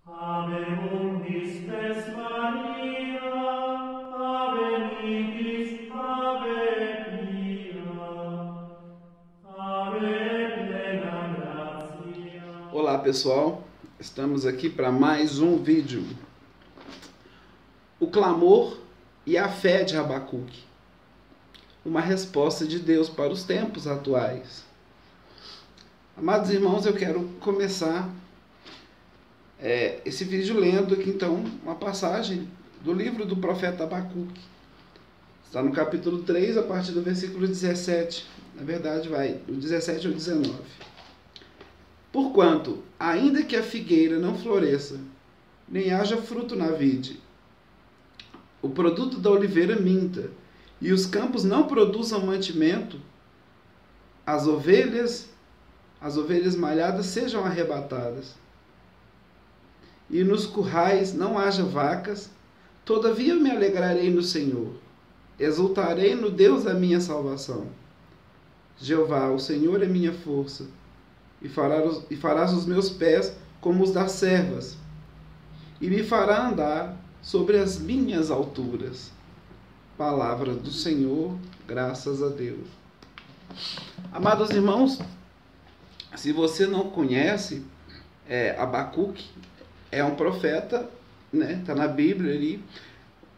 Ave spes Maria, Ave nihil, Ave pia, Ave plena gratia. Olá pessoal, estamos aqui para mais um vídeo. O clamor e a fé de Abacuque. Uma resposta de Deus para os tempos atuais. Amados irmãos, eu quero começar esse vídeo lendo aqui então uma passagem do livro do profeta Abacuque. Está no capítulo 3, a partir do versículo 17. Na verdade vai do 17 ao 19. Porquanto, ainda que a figueira não floresça, nem haja fruto na vide, o produto da oliveira minta, e os campos não produzam mantimento, as ovelhas malhadas sejam arrebatadas, e nos currais não haja vacas, todavia eu me alegrarei no Senhor, exultarei no Deus da minha salvação. Jeová, o Senhor é minha força, e farás os meus pés como os das servas, e me fará andar sobre as minhas alturas. Palavra do Senhor, graças a Deus. Amados irmãos, se você não conhece, Abacuque é um profeta, né? Está na Bíblia ali,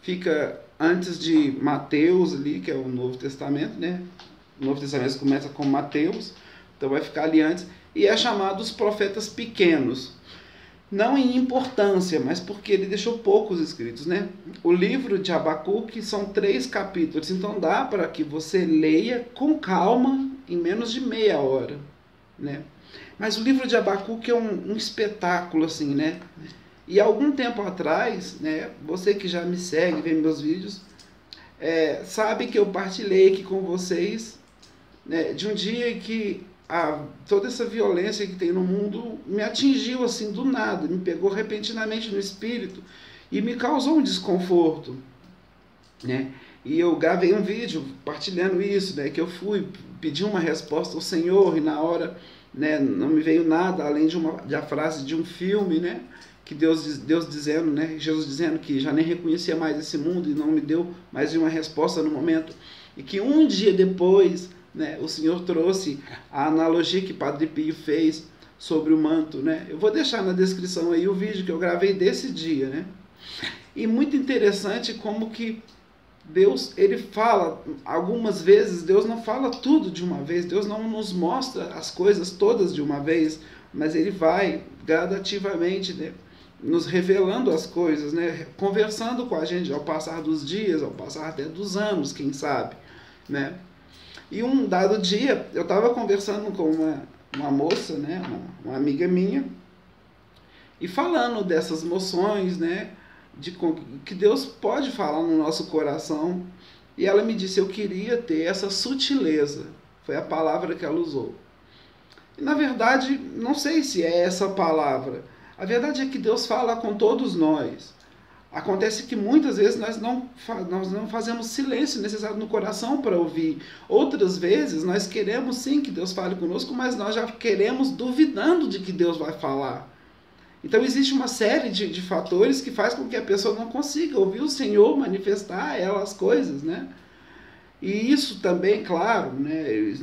fica antes de Mateus ali, que é o Novo Testamento, né? O Novo Testamento começa com Mateus, então vai ficar ali antes, e é chamado os profetas pequenos. Não em importância, mas porque ele deixou poucos escritos, né? O livro de Abacuque são 3 capítulos, então dá para que você leia com calma em menos de meia hora, né? Mas o livro de Abacuque é um espetáculo, assim, né? E algum tempo atrás, né, você que já me segue, vê meus vídeos, sabe que eu partilhei aqui com vocês, né, de um dia que toda essa violência que tem no mundo me atingiu assim do nada, me pegou repentinamente no espírito e me causou um desconforto, né? E eu gravei um vídeo partilhando isso, né, que eu fui pedir uma resposta ao Senhor e na hora, né, não me veio nada além da frase de um filme, né, que Deus dizendo, né, Jesus dizendo que já nem reconhecia mais esse mundo e não me deu mais uma resposta no momento, e que um dia depois, né, o Senhor trouxe a analogia que Padre Pio fez sobre o manto, né? Eu vou deixar na descrição aí o vídeo que eu gravei desse dia, né? E muito interessante como que Deus, ele fala, algumas vezes Deus não fala tudo de uma vez, Deus não nos mostra as coisas todas de uma vez, mas ele vai gradativamente, né, nos revelando as coisas, né, conversando com a gente ao passar dos dias, ao passar até dos anos, quem sabe, né? E um dado dia, eu estava conversando com uma moça, né, uma amiga minha, e falando dessas moções, né, de que Deus pode falar no nosso coração. E ela me disse, eu queria ter essa sutileza. Foi a palavra que ela usou. E na verdade, não sei se é essa palavra. A verdade é que Deus fala com todos nós. Acontece que muitas vezes nós não fazemos silêncio necessário no coração para ouvir. Outras vezes nós queremos sim que Deus fale conosco, mas nós já queremos duvidando de que Deus vai falar. Então existe uma série de fatores que faz com que a pessoa não consiga ouvir o Senhor manifestar a ela as coisas, né? E isso também, claro, né,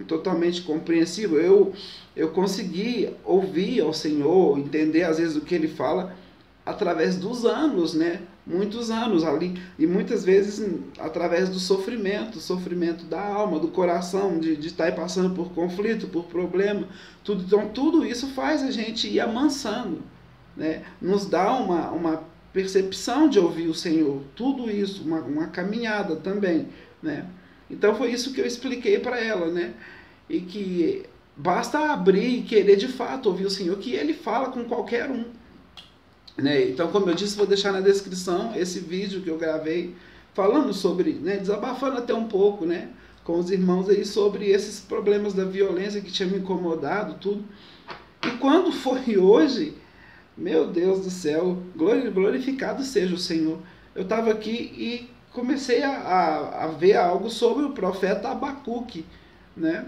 totalmente compreensível. Eu consegui ouvir ao Senhor, entender às vezes o que Ele fala através dos anos, né? Muitos anos ali, e muitas vezes através do sofrimento da alma, do coração, de estar passando por conflito, por problema, tudo. Então tudo isso faz a gente ir amansando, né? Nos dá uma percepção de ouvir o Senhor, tudo isso, uma caminhada também, né? Então foi isso que eu expliquei para ela, né? E que basta abrir e querer de fato ouvir o Senhor, que Ele fala com qualquer um, né? Então, como eu disse, vou deixar na descrição esse vídeo que eu gravei falando sobre, né, desabafando até um pouco, né, com os irmãos aí sobre esses problemas da violência que tinha me incomodado, tudo. E quando foi hoje, meu Deus do céu, glorificado seja o Senhor. Eu estava aqui e comecei a ver algo sobre o profeta Abacuque, né?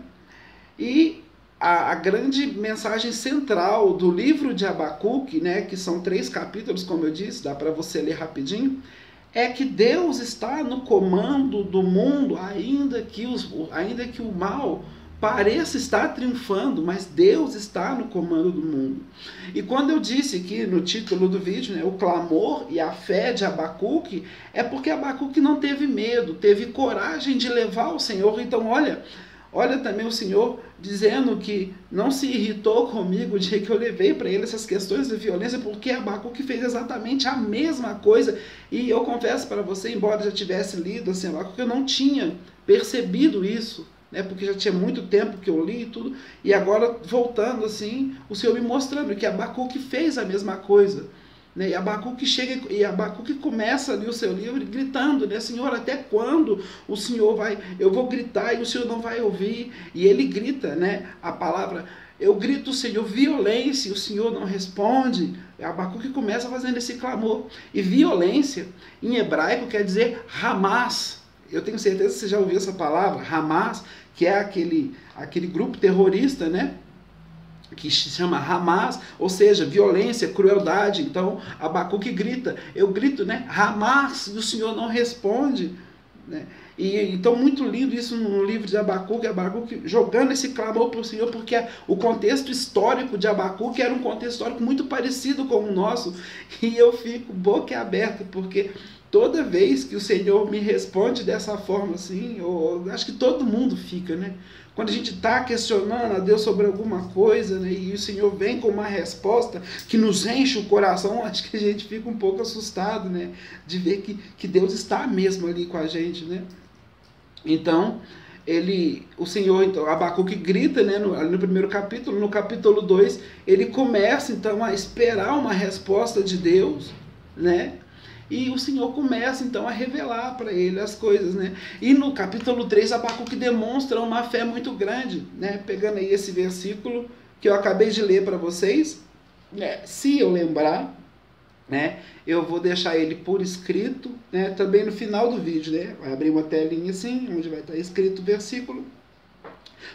E a grande mensagem central do livro de Abacuque, né, que são 3 capítulos, como eu disse, dá para você ler rapidinho, é que Deus está no comando do mundo, ainda que o mal pareça estar triunfando, mas Deus está no comando do mundo. E quando eu disse aqui no título do vídeo, né, o clamor e a fé de Abacuque, é porque Abacuque não teve medo, teve coragem de levar o Senhor. Então olha também o Senhor dizendo que não se irritou comigo o dia que eu levei para ele essas questões de violência, porque Abacuque fez exatamente a mesma coisa. E eu confesso para você, embora já tivesse lido assim, Abacuque, eu não tinha percebido isso, né, porque já tinha muito tempo que eu li e tudo, e agora voltando assim, o Senhor me mostrando que Abacuque fez a mesma coisa, né, e Abacuque começa ali o seu livro gritando, né, Senhor, até quando o Senhor eu vou gritar e o Senhor não vai ouvir? E ele grita, né, a palavra, eu grito, Senhor, violência, e o Senhor não responde. Abacuque começa fazendo esse clamor, e violência em hebraico quer dizer Hamas. Eu tenho certeza que você já ouviu essa palavra, Hamas, que é aquele grupo terrorista, né, que se chama Hamas, ou seja, violência, crueldade. Então, Abacuque grita, eu grito, né, Hamas, e o Senhor não responde, né? Então, muito lindo isso no livro de Abacuque jogando esse clamor para o Senhor, porque o contexto histórico de Abacuque era um contexto histórico muito parecido com o nosso, e eu fico boquiaberto, porque toda vez que o Senhor me responde dessa forma assim, eu acho que todo mundo fica, né? Quando a gente está questionando a Deus sobre alguma coisa, né, e o Senhor vem com uma resposta que nos enche o coração, acho que a gente fica um pouco assustado, né, de ver que Deus está mesmo ali com a gente, né? Então, o Senhor, então, Abacuque grita, né, no primeiro capítulo. No capítulo 2, ele começa então a esperar uma resposta de Deus, né? E o Senhor começa então a revelar para ele as coisas, né? E no capítulo 3, Abacuque demonstra uma fé muito grande, né? Pegando aí esse versículo que eu acabei de ler para vocês, né? Se eu lembrar, né, eu vou deixar ele por escrito, né, também no final do vídeo, né? Vai abrir uma telinha assim, onde vai estar escrito o versículo,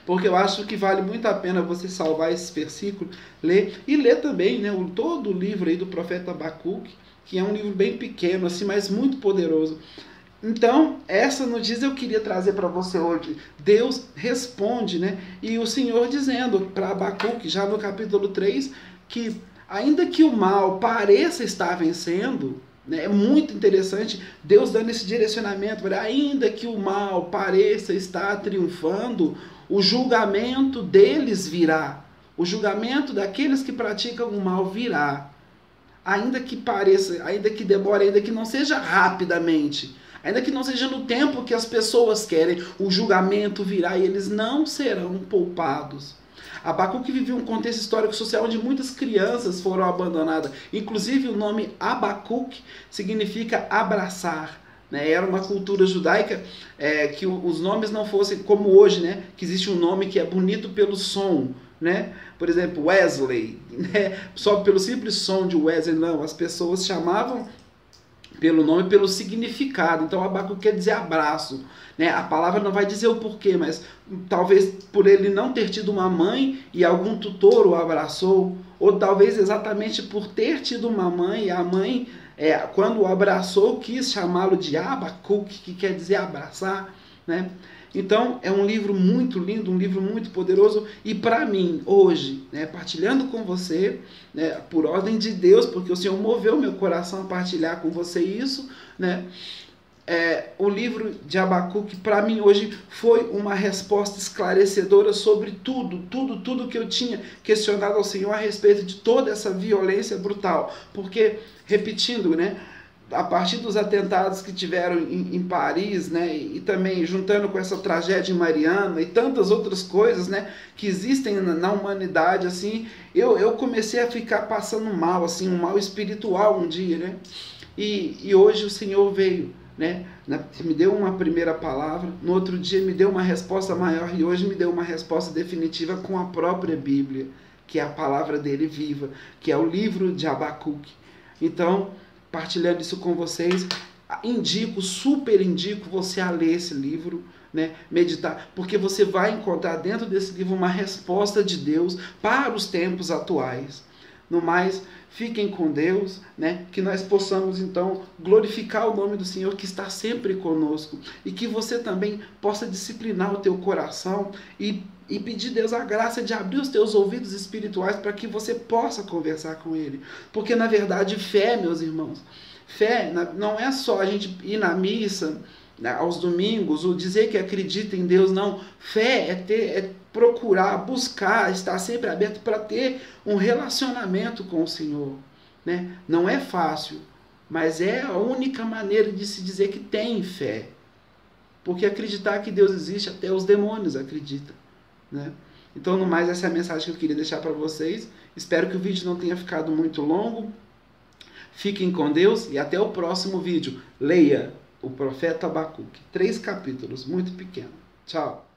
porque eu acho que vale muito a pena você salvar esse versículo, ler, e ler também, né, todo o livro aí do profeta Abacuque, que é um livro bem pequeno, assim, mas muito poderoso. Então, essa notícia eu queria trazer para você hoje. Deus responde, né? E o Senhor dizendo para Abacuque, já no capítulo 3, que ainda que o mal pareça estar vencendo, né, é muito interessante Deus dando esse direcionamento, ainda que o mal pareça estar triunfando, o julgamento deles virá. O julgamento daqueles que praticam o mal virá. Ainda que pareça, ainda que demore, ainda que não seja rapidamente, ainda que não seja no tempo que as pessoas querem, o julgamento virá e eles não serão poupados. Abacuque vivia um contexto histórico social onde muitas crianças foram abandonadas. Inclusive o nome Abacuque significa abraçar. Né? Era uma cultura judaica que os nomes não fossem como hoje, né? Que existe um nome que é bonito pelo som. Né? Por exemplo, Wesley, né? Só pelo simples som de Wesley, não, as pessoas chamavam pelo nome, pelo significado. Então Abacuque quer dizer abraço, né? A palavra não vai dizer o porquê, mas talvez por ele não ter tido uma mãe e algum tutor o abraçou, ou talvez exatamente por ter tido uma mãe e a mãe, quando o abraçou, quis chamá-lo de Abacuque, que quer dizer abraçar, né? Então, é um livro muito lindo, um livro muito poderoso, e para mim, hoje, né, partilhando com você, né, por ordem de Deus, porque o Senhor moveu meu coração a partilhar com você isso, né, o livro de Abacuque, para mim, hoje, foi uma resposta esclarecedora sobre tudo que eu tinha questionado ao Senhor a respeito de toda essa violência brutal, porque, repetindo, né, a partir dos atentados que tiveram em Paris, né, e também juntando com essa tragédia em Mariana e tantas outras coisas, né, que existem na humanidade, assim, eu comecei a ficar passando mal, assim, um mal espiritual um dia, né, e hoje o Senhor veio, né, me deu uma primeira palavra, no outro dia me deu uma resposta maior e hoje me deu uma resposta definitiva com a própria Bíblia, que é a palavra dele viva, que é o livro de Abacuque. Então, partilhando isso com vocês, super indico você a ler esse livro, né, meditar, porque você vai encontrar dentro desse livro uma resposta de Deus para os tempos atuais. No mais, fiquem com Deus, né, que nós possamos então glorificar o nome do Senhor que está sempre conosco e que você também possa disciplinar o teu coração e pedir a Deus a graça de abrir os teus ouvidos espirituais para que você possa conversar com Ele. Porque na verdade fé, meus irmãos, fé não é só a gente ir na missa aos domingos, ou dizer que acredita em Deus, não. Fé é procurar, buscar, estar sempre aberto para ter um relacionamento com o Senhor, né? Não é fácil, mas é a única maneira de se dizer que tem fé. Porque acreditar que Deus existe, até os demônios acreditam, né? Então, no mais, essa é a mensagem que eu queria deixar para vocês. Espero que o vídeo não tenha ficado muito longo. Fiquem com Deus e até o próximo vídeo. Leia o profeta Abacuque, 3 capítulos, muito pequeno. Tchau.